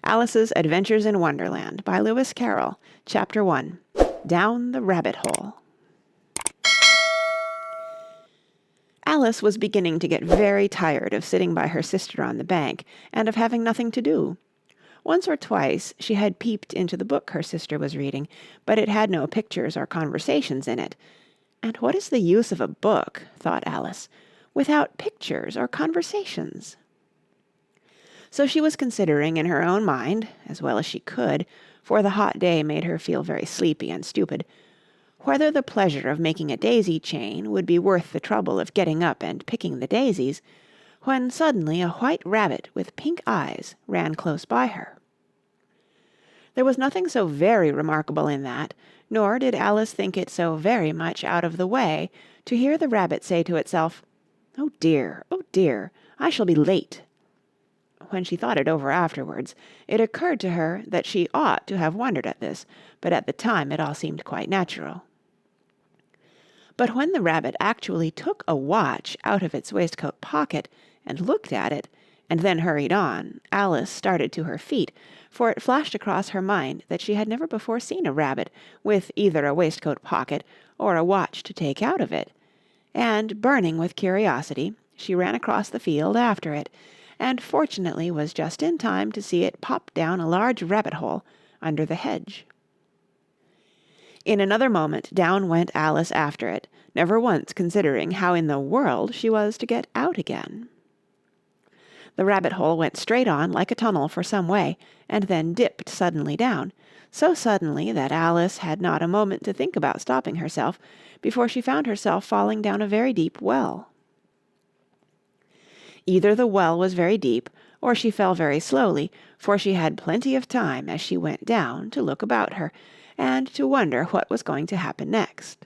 Alice's Adventures in Wonderland by Lewis Carroll, Chapter 1, Down the Rabbit Hole. Alice was beginning to get very tired of sitting by her sister on the bank and of having nothing to do. Once or twice she had peeped into the book her sister was reading, but it had no pictures or conversations in it. And what is the use of a book, thought Alice, without pictures or conversations? So she was considering in her own mind, as well as she could, for the hot day made her feel very sleepy and stupid, whether the pleasure of making a daisy chain would be worth the trouble of getting up and picking the daisies, when suddenly a white rabbit with pink eyes ran close by her. There was nothing so very remarkable in that, nor did Alice think it so very much out of the way to hear the rabbit say to itself, oh dear, I shall be late." When she thought it over afterwards, it occurred to her that she ought to have wondered at this, but at the time it all seemed quite natural. But when the rabbit actually took a watch out of its waistcoat pocket and looked at it, and then hurried on, Alice started to her feet, for it flashed across her mind that she had never before seen a rabbit with either a waistcoat pocket or a watch to take out of it, and, burning with curiosity, she ran across the field after it, and fortunately was just in time to see it pop down a large rabbit-hole under the hedge. In another moment down went Alice after it, never once considering how in the world she was to get out again. The rabbit-hole went straight on like a tunnel for some way, and then dipped suddenly down, so suddenly that Alice had not a moment to think about stopping herself before she found herself falling down a very deep well. Either the well was very deep, or she fell very slowly, for she had plenty of time as she went down to look about her, and to wonder what was going to happen next.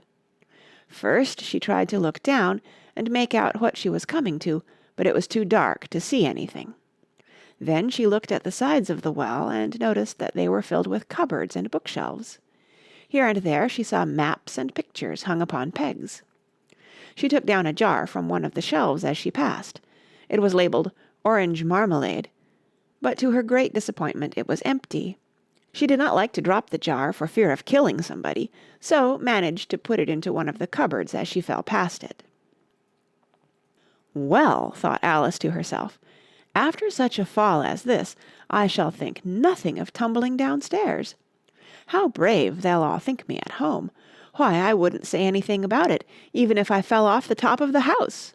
First she tried to look down and make out what she was coming to, but it was too dark to see anything. Then she looked at the sides of the well and noticed that they were filled with cupboards and bookshelves. Here and there she saw maps and pictures hung upon pegs. She took down a jar from one of the shelves as she passed. It was labeled Orange Marmalade, but to her great disappointment it was empty. She did not like to drop the jar for fear of killing somebody, so managed to put it into one of the cupboards as she fell past it. Well, thought Alice to herself, after such a fall as this, I shall think nothing of tumbling downstairs. How brave they'll all think me at home. Why, I wouldn't say anything about it, even if I fell off the top of the house.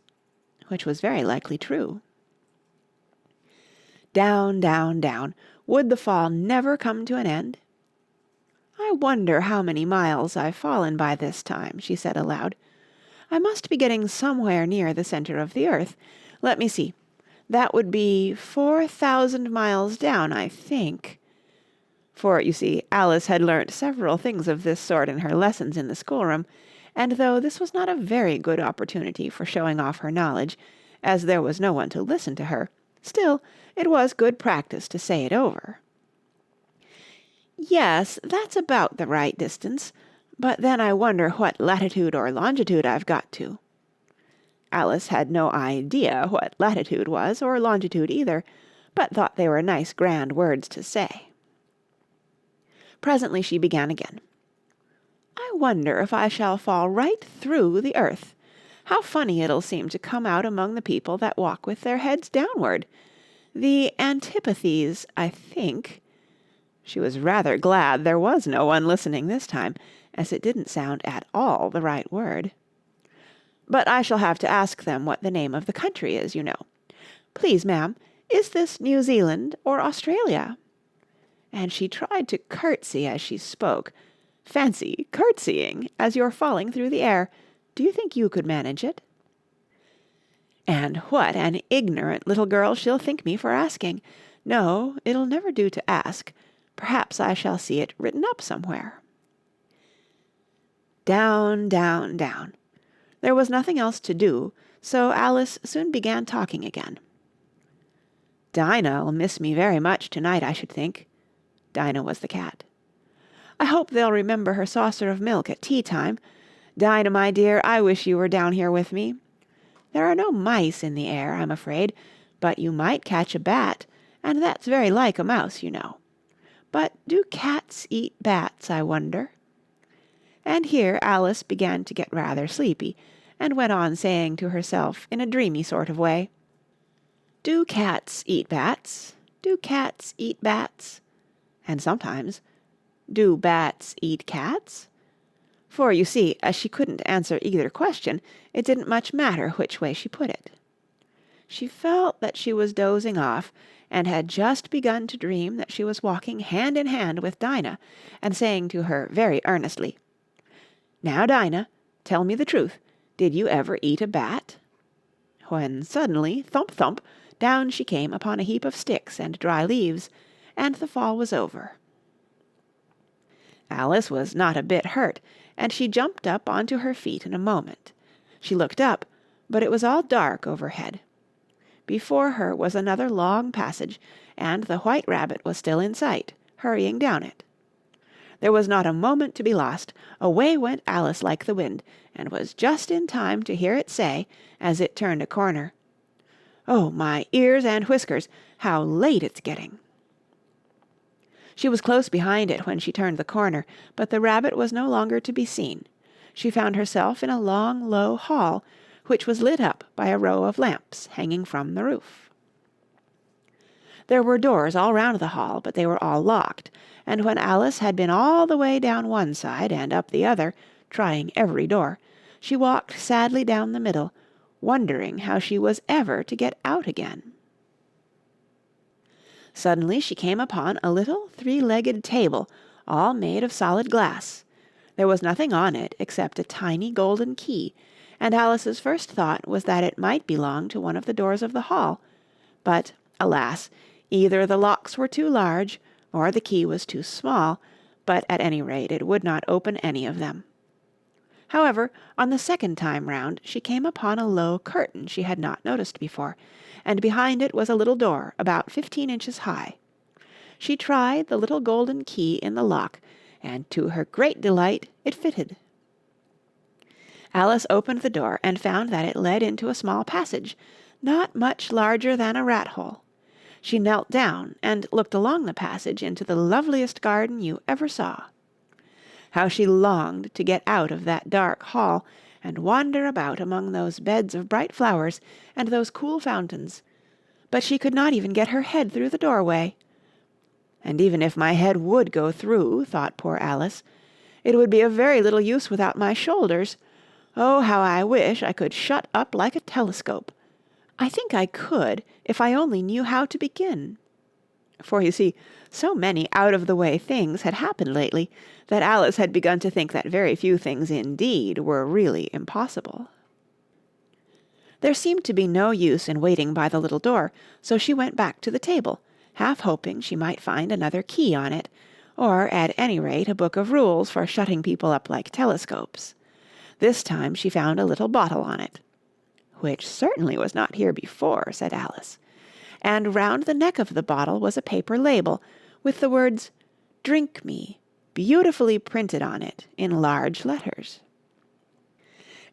Which was very likely true. Down, down, down. Would the fall never come to an end? I wonder how many miles I've fallen by this time, she said aloud. I must be getting somewhere near the center of the earth. Let me see. That would be 4,000 miles down, I think. For, you see, Alice had learnt several things of this sort in her lessons in the schoolroom, and though this was not a very good opportunity for showing off her knowledge, as there was no one to listen to her, still it was good practice to say it over. Yes, that's about the right distance, but then I wonder what latitude or longitude I've got to. Alice had no idea what latitude was, or longitude either, but thought they were nice grand words to say. Presently she began again. I wonder if I shall fall right through the earth. How funny it'll seem to come out among the people that walk with their heads downward. The antipathies, I think. She was rather glad there was no one listening this time, as it didn't sound at all the right word. But I shall have to ask them what the name of the country is, you know. Please, ma'am, is this New Zealand or Australia? And she tried to curtsy as she spoke. Fancy curtsying as you're falling through the air. Do you think you could manage it? And what an ignorant little girl she'll think me for asking. No, it'll never do to ask. Perhaps I shall see it written up somewhere. Down, down, down. There was nothing else to do, so Alice soon began talking again. Dinah'll miss me very much tonight, I should think. Dinah was the cat. I hope they'll remember her saucer of milk at tea-time. Dinah, my dear, I wish you were down here with me. There are no mice in the air, I'm afraid, but you might catch a bat, and that's very like a mouse, you know. But do cats eat bats, I wonder?" And here Alice began to get rather sleepy, and went on saying to herself in a dreamy sort of way, "Do cats eat bats? Do cats eat bats?" And sometimes, "Do bats eat cats?" For, you see, as she couldn't answer either question, it didn't much matter which way she put it. She felt that she was dozing off, and had just begun to dream that she was walking hand in hand with Dinah, and saying to her very earnestly, "Now, Dinah, tell me the truth. Did you ever eat a bat?" When suddenly, thump, thump, down she came upon a heap of sticks and dry leaves, and the fall was over. Alice was not a bit hurt, and she jumped up onto her feet in a moment. She looked up, but it was all dark overhead. Before her was another long passage, and the White Rabbit was still in sight, hurrying down it. There was not a moment to be lost. Away went Alice like the wind, and was just in time to hear it say, as it turned a corner, "Oh, my ears and whiskers, how late it's getting!" She was close behind it when she turned the corner, but the rabbit was no longer to be seen. She found herself in a long, low hall, which was lit up by a row of lamps hanging from the roof. There were doors all round the hall, but they were all locked, and when Alice had been all the way down one side and up the other, trying every door, she walked sadly down the middle, wondering how she was ever to get out again. Suddenly she came upon a little three-legged table, all made of solid glass. There was nothing on it except a tiny golden key, and Alice's first thought was that it might belong to one of the doors of the hall. But, alas, either the locks were too large, or the key was too small, but at any rate it would not open any of them. However, on the second time round she came upon a low curtain she had not noticed before, and behind it was a little door about 15 inches high. She tried the little golden key in the lock, and to her great delight it fitted. Alice opened the door and found that it led into a small passage, not much larger than a rat-hole. She knelt down and looked along the passage into the loveliest garden you ever saw. How she longed to get out of that dark hall and wander about among those beds of bright flowers and those cool fountains, but she could not even get her head through the doorway. "And even if my head would go through," thought poor Alice, "it would be of very little use without my shoulders. Oh, how I wish I could shut up like a telescope. I think I could, if I only knew how to begin." For, you see, so many out-of-the-way things had happened lately that Alice had begun to think that very few things indeed were really impossible. There seemed to be no use in waiting by the little door, so she went back to the table, half hoping she might find another key on it, or at any rate a book of rules for shutting people up like telescopes. This time she found a little bottle on it. "Which certainly was not here before," said Alice. And round the neck of the bottle was a paper label, with the words, "Drink me," beautifully printed on it in large letters.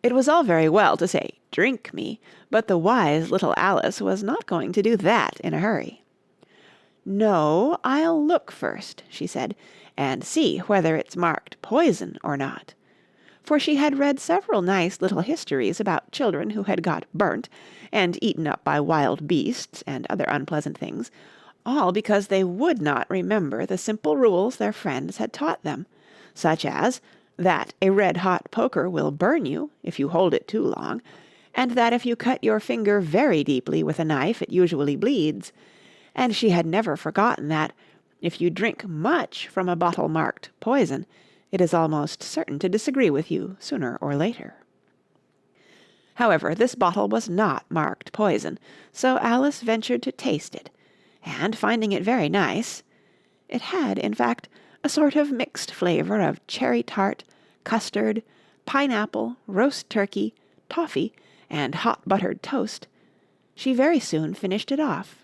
It was all very well to say, "Drink me," but the wise little Alice was not going to do that in a hurry. "No, I'll look first," she said, "and see whether it's marked poison or not." For she had read several nice little histories about children who had got burnt and eaten up by wild beasts and other unpleasant things, all because they would not remember the simple rules their friends had taught them, such as that a red-hot poker will burn you if you hold it too long, and that if you cut your finger very deeply with a knife it usually bleeds, and she had never forgotten that, if you drink much from a bottle marked poison, it is almost certain to disagree with you sooner or later. However, this bottle was not marked poison, so Alice ventured to taste it, and finding it very nice (it had, in fact, a sort of mixed flavour of cherry tart, custard, pineapple, roast turkey, toffee, and hot buttered toast), she very soon finished it off.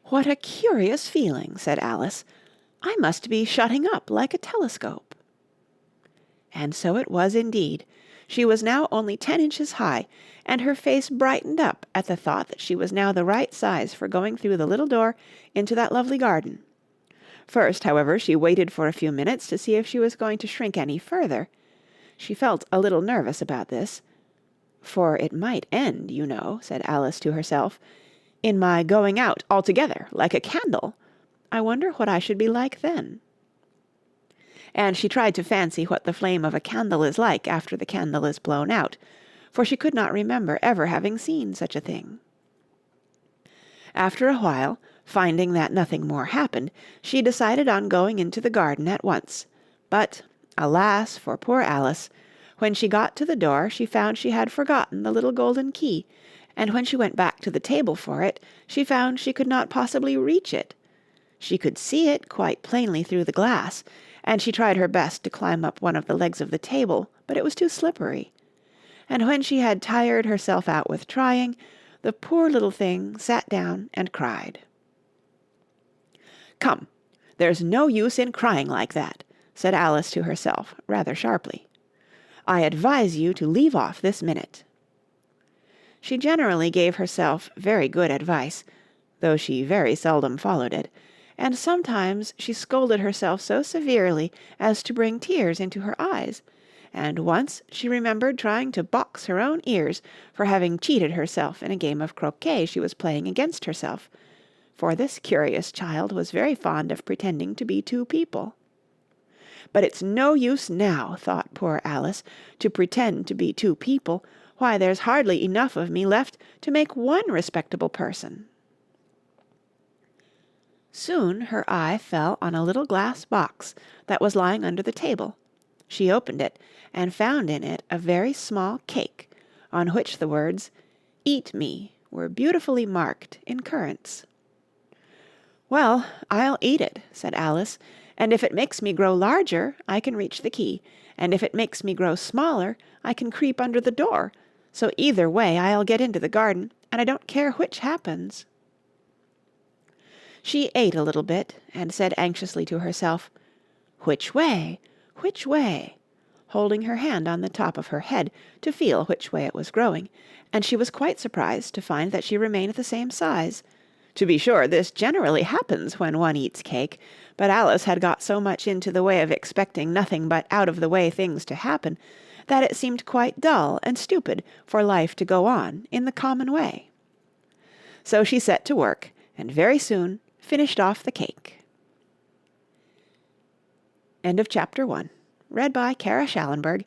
"What a curious feeling," said Alice. "I must be shutting up like a telescope." And so it was indeed. She was now only 10 inches high, and her face brightened up at the thought that she was now the right size for going through the little door into that lovely garden. First, however, she waited for a few minutes to see if she was going to shrink any further. She felt a little nervous about this. "For it might end, you know," said Alice to herself, "in my going out altogether, like a candle. I wonder what I should be like then." And she tried to fancy what the flame of a candle is like after the candle is blown out, for she could not remember ever having seen such a thing. After a while, finding that nothing more happened, she decided on going into the garden at once. But, alas for poor Alice! When she got to the door, she found she had forgotten the little golden key, and when she went back to the table for it, she found she could not possibly reach it. She could see it quite plainly through the glass, and she tried her best to climb up one of the legs of the table, but it was too slippery. And when she had tired herself out with trying, the poor little thing sat down and cried. "Come, there's no use in crying like that," said Alice to herself, rather sharply. "I advise you to leave off this minute." She generally gave herself very good advice, though she very seldom followed it, and sometimes she scolded herself so severely as to bring tears into her eyes, and once she remembered trying to box her own ears for having cheated herself in a game of croquet she was playing against herself, for this curious child was very fond of pretending to be two people. "But it's no use now," thought poor Alice, "to pretend to be two people. Why, there's hardly enough of me left to make one respectable person." Soon her eye fell on a little glass box that was lying under the table. She opened it, and found in it a very small cake, on which the words, "Eat me," were beautifully marked in currants. "Well, I'll eat it," said Alice, "and if it makes me grow larger, I can reach the key, and if it makes me grow smaller, I can creep under the door, so either way I'll get into the garden, and I don't care which happens." She ate a little bit, and said anxiously to herself, "Which way? Which way?" holding her hand on the top of her head to feel which way it was growing, and she was quite surprised to find that she remained the same size. To be sure, this generally happens when one eats cake, but Alice had got so much into the way of expecting nothing but out-of-the-way things to happen, that it seemed quite dull and stupid for life to go on in the common way. So she set to work, and very soon finished off the cake. End of chapter 1. Read by Kara Shallenberg.